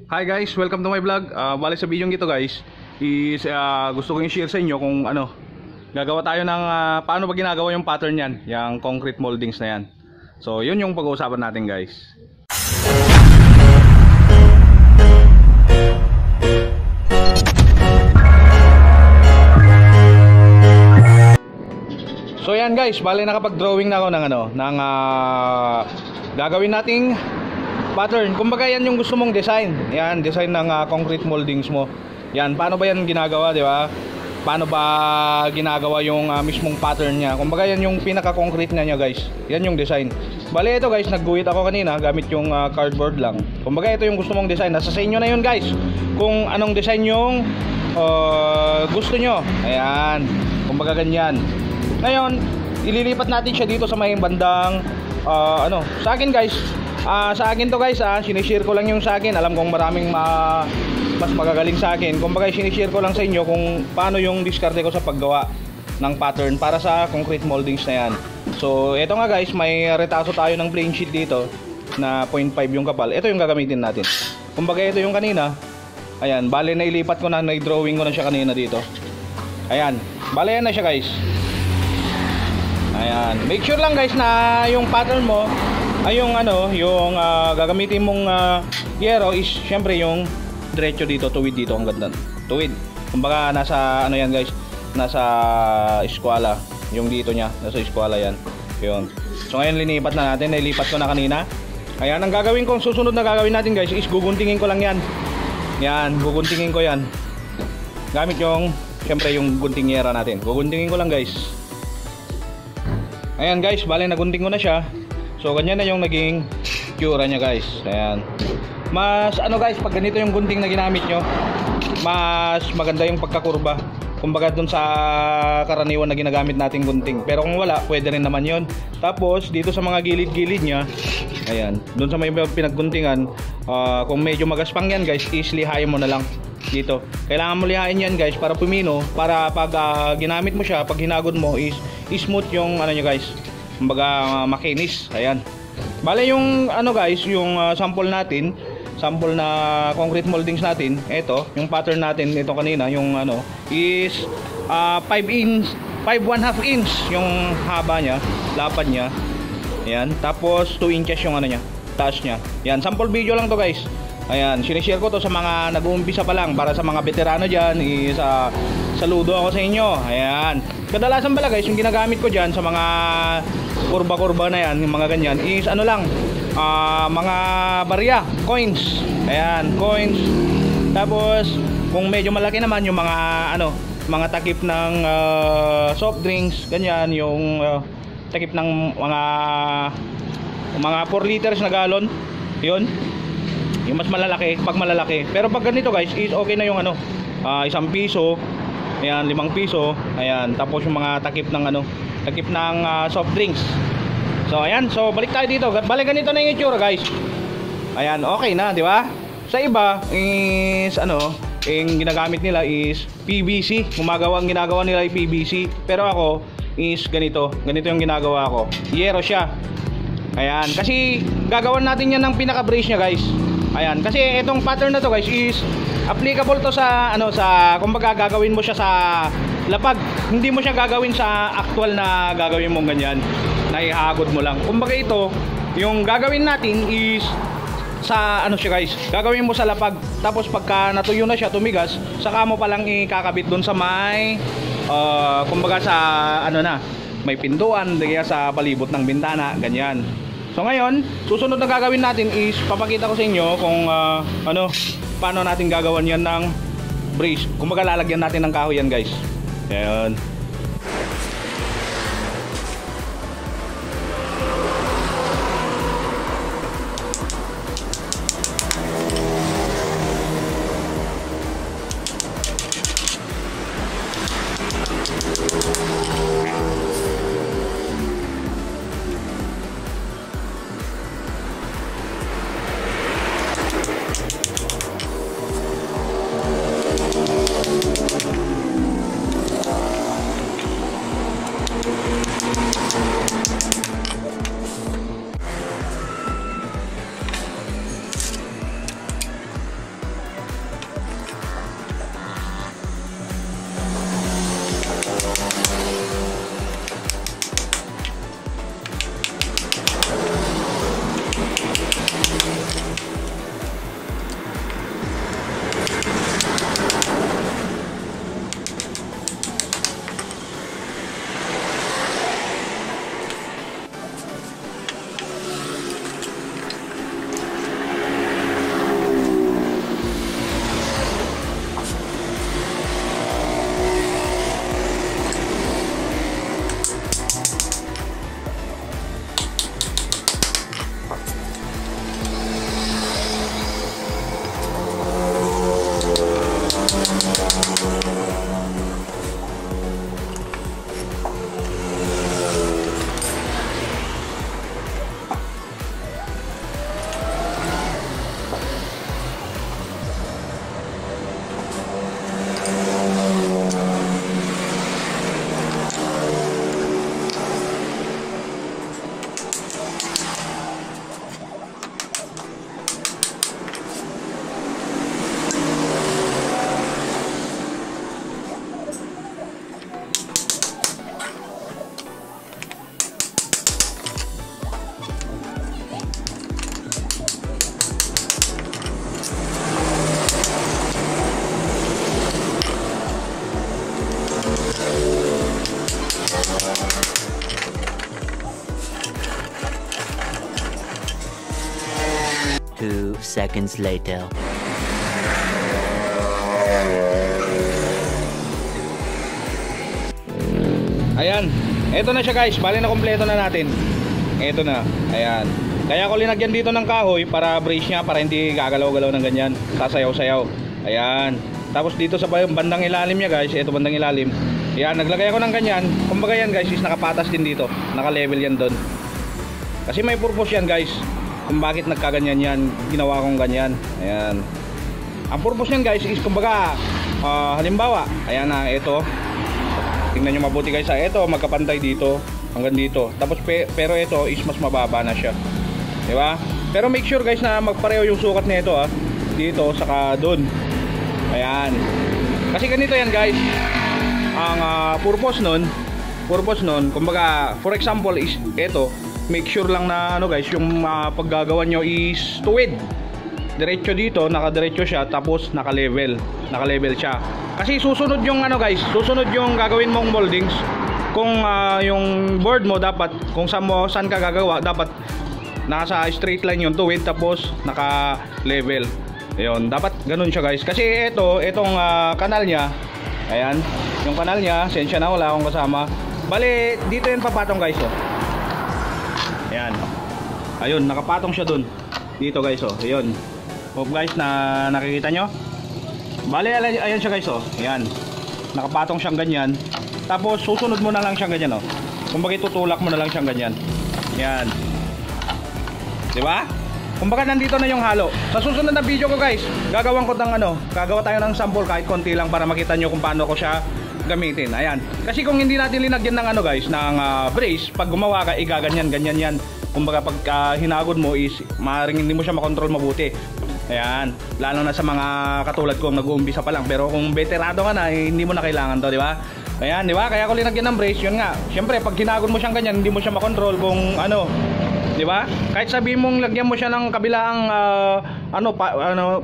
Hi guys, welcome to my vlog. Bale sa video ito guys is gusto ko i-share sa inyo kung ano gagawa tayo ng paano ba ginagawa yung pattern yan, yung concrete moldings na yan. So yun yung pag-uusapan natin guys. So yan guys, bale nakapag-drawing na ako ng gagawin nating pattern. Kumbaga yan yung gusto mong design. Yan, design ng concrete moldings mo. Yan, paano ba yan ginagawa, di ba? Paano ba ginagawa yung mismong pattern niya? Kumbaga yan yung pinaka-concrete niya guys. Yan yung design. Bale ito guys, nagguhit ako kanina gamit yung cardboard lang. Kumbaga ito yung gusto mong design. Nasa sa inyo na yun guys. Kung anong design yung gusto nyo. Ayan. Kumbaga ganyan. Ngayon, ililipat natin siya dito sa may bandang sa akin guys. Sa akin to guys, sinishare ko lang yung sa akin. Alam kong maraming mas magagaling sa akin. Kumbaga sinishare ko lang sa inyo kung paano yung diskarte ko sa paggawa ng pattern para sa concrete moldings na yan. So eto nga guys, may retaso tayo ng plain sheet dito na 0.5 yung kapal. Ito yung gagamitin natin. Kumbaga ito yung kanina. Ayan, bale na ilipat ko na, na-drawing ko na siya kanina dito. Ayan, bale yan na siya guys. Ayan, make sure lang guys na yung pattern mo ay yung gagamitin mong yero is syempre yung diretso dito, tuwid dito, ang ganda. Tuwid. Kumbaga nasa yan guys, nasa eskwela, yung dito niya, nasa eskwela yan. Yun. So ngayon linipat na natin, nilipat ko na kanina. Ayan, ang gagawin ko, susunod na gagawin natin guys is guguntingin ko lang yan. Yan, guguntingin ko yan. Gamit yung syempre yung guntingera natin. Guguntingin ko lang guys. Ayan guys, bale nagunting ko na siya. So ganyan na yung naging tsura niya guys. Ayan. Mas guys, pag ganito yung gunting na ginamit nyo, mas maganda yung pagkakurba. Kumbaga dun sa karaniwan na ginagamit nating gunting. Pero kung wala, pwede rin naman yon. Tapos dito sa mga gilid-gilid niya, ayan, dun sa may pinagguntingan, kung medyo magaspang yan guys, is lihayin mo na lang dito. Kailangan mo lihain yan guys para pumino, para pag ginamit mo siya, pag hinagod mo is smooth yung niya guys. Kumbaga makinis. Ayan. Bale yung guys, yung sample natin, sample na concrete moldings natin, ito, yung pattern natin ito kanina, yung is 5 inch, 5.5 inch yung haba niya, lapad niya. Ayan, tapos 2 inches yung niya, taas niya. Ayan, sample video lang to guys. Ayan, sinishare ko to sa mga nag-uumpisa pa lang, para sa mga veterano diyan, is saludo ako sa inyo. Ayan. Kadalasan pala guys, yung ginagamit ko diyan sa mga kurba-kurba na yan, yung mga ganyan, is mga barya, coins. Ayan, coins. Tapos kung medyo malaki naman yung mga mga takip ng soft drinks, ganyan, yung takip ng mga 4 liters na galon. 'Yun. Yung mas malalaki, pag malalaki. Pero pag ganito guys, is okay na yung 1 piso. Ayan, 5 piso. Ayan, tapos yung mga takip ng takip ng soft drinks. So ayan, so balik tayo dito. Balik ganito na yung itsura guys. Ayan, okay na, di ba? Sa iba is yung ginagamit nila is PVC. Ang ginagawa nila ay PVC. Pero ako is ganito yung ginagawa ko. Yero siya. Ayan, kasi gagawan natin yan ng pinaka-brace niya guys. Ayan, kasi itong pattern na to guys is applicable to sa kumbaga gagawin mo siya sa lapag. Hindi mo siya gagawin sa actual na gagawin mong ganyan, na ihagod mo lang. Kumbaga ito, yung gagawin natin is sa siya guys, gagawin mo sa lapag. Tapos pagka natuyo na siya, tumigas, saka mo palang ikakabit doon sa may kumbaga sa may pintuan, kaya sa palibot ng bintana, ganyan. So ngayon, susunod na gagawin natin is papakita ko sa inyo kung paano natin gagawan yan ng brace. Kumbaga lalagyan natin ng kahoy yan guys. Ayan. seconds later. Ayan, eto na siya guys, bali na kompleto na natin. Eto na, ayan. Kaya ko linagyan dito ng kahoy para brace niya, para hindi gagalaw-galaw ng ganyan, sasayaw-sayaw. Ayan. Tapos dito sa bandang ilalim niya guys, eto bandang ilalim. Ayan, naglagay ako ng ganyan. Kumbaga yan guys, is nakapatas din dito, naka-level yan doon. Kasi may purpose yan guys, kung bakit nagkaganyan yan, ginawa kong ganyan. Ayan. Ang purpose yan guys is kumbaga, halimbawa, ayan na, eto. Tingnan nyo mabuti guys, ito magkapantay dito hanggang dito. Tapos pero ito is mas mababa na siya. Di ba? Pero make sure guys na magpareho yung sukat nito dito saka doon. Ayan. Kasi ganito yan guys. Ang purpose nun, kumbaga for example is ito, make sure lang na ano guys, yung paggagawa nyo is tuwid. Diretso dito, nakadiretso siya, tapos naka-level siya. Kasi susunod yung ano guys, susunod yung gagawin mong moldings. Kung yung board mo dapat, kung saan ka gagawa, dapat nasa straight line yung tuwid, tapos naka-level. Ayun, dapat ganun siya guys. Kasi itong kanal niya, ayan, yung kanal niya, sensya na wala akong kasama. Bale, dito yung papatong guys Ayan. Ayun, nakapatong siya dun. Dito guys ayun. Hope guys na nakikita nyo. Bale, ayan siya guys ayan. Nakapatong siyang ganyan. Tapos susunod mo na lang siyang ganyan Kumbaga tutulak mo na lang siyang ganyan. Yan. Di ba? Kumbaga nandito na yung halo. Sa susunod na video ko guys, gagawa tayo ng sample kahit konti lang para makita nyo kung paano ko siya gamitin. Ayan. Kasi kung hindi natin linagyan ng guys, ng brace, pag gumawa ka, ganyan yan. Kumbaga pag hinagod mo is maaaring hindi mo siya makontrol mabuti. Ayan, lalo na sa mga katulad kong nag-uumpisa pa lang. Pero kung veterano ka na, hindi mo na kailangan to, di ba? Ayan, di ba? Kaya ko linagyan ng brace, yun nga. Siyempre, pag hinagod mo siyang ganyan, hindi mo siya makontrol kung di ba? Kahit sabihin mong lagyan mo siya ng kabilang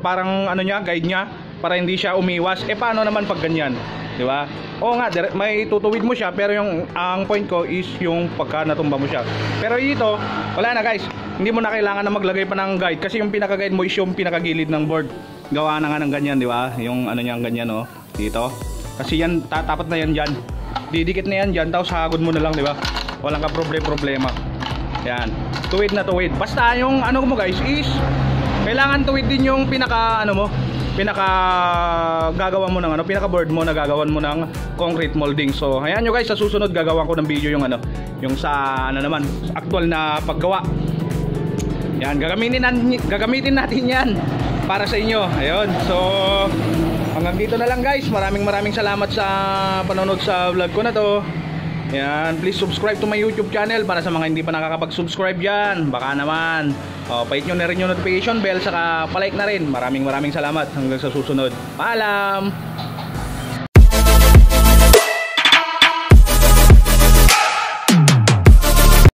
parang guide niya para hindi siya umiwas. Paano naman pag ganyan? Di ba? Oo nga, may tutuwid mo siya, pero ang point ko is yung pagka natumba mo siya. Pero dito, wala na guys. Hindi mo na kailangan na maglagay pa ng guide kasi yung pinaka-guide mo is yung pinakagilid ng board. Gawa na nga ng ganyan, di ba? Yung niyang ganyan dito. Kasi yan, tapat na yan dyan. Didikit na yan dyan, tapos hagod mo na lang, di ba? Walang ka problema. Yan. Tuwid na tuwid. Basta yung mo guys is kailangan tuwid din yung pinaka gagawa mo ng pinaka board mo na gagawan mo ng concrete molding. So ayan nyo guys, sa susunod gagawan ko ng video yung yung sa naman actual na paggawa. Yan, gagamitin natin yan para sa inyo. Ayun. So hanggang dito na lang guys. Maraming salamat sa panonood sa vlog ko na to. Yan, please subscribe to my YouTube channel para sa mga hindi pa nakakapag-subscribe dyan. Baka naman pahit nyo na rin yung notification bell, saka palike na rin. Maraming salamat. Hanggang sa susunod. Paalam!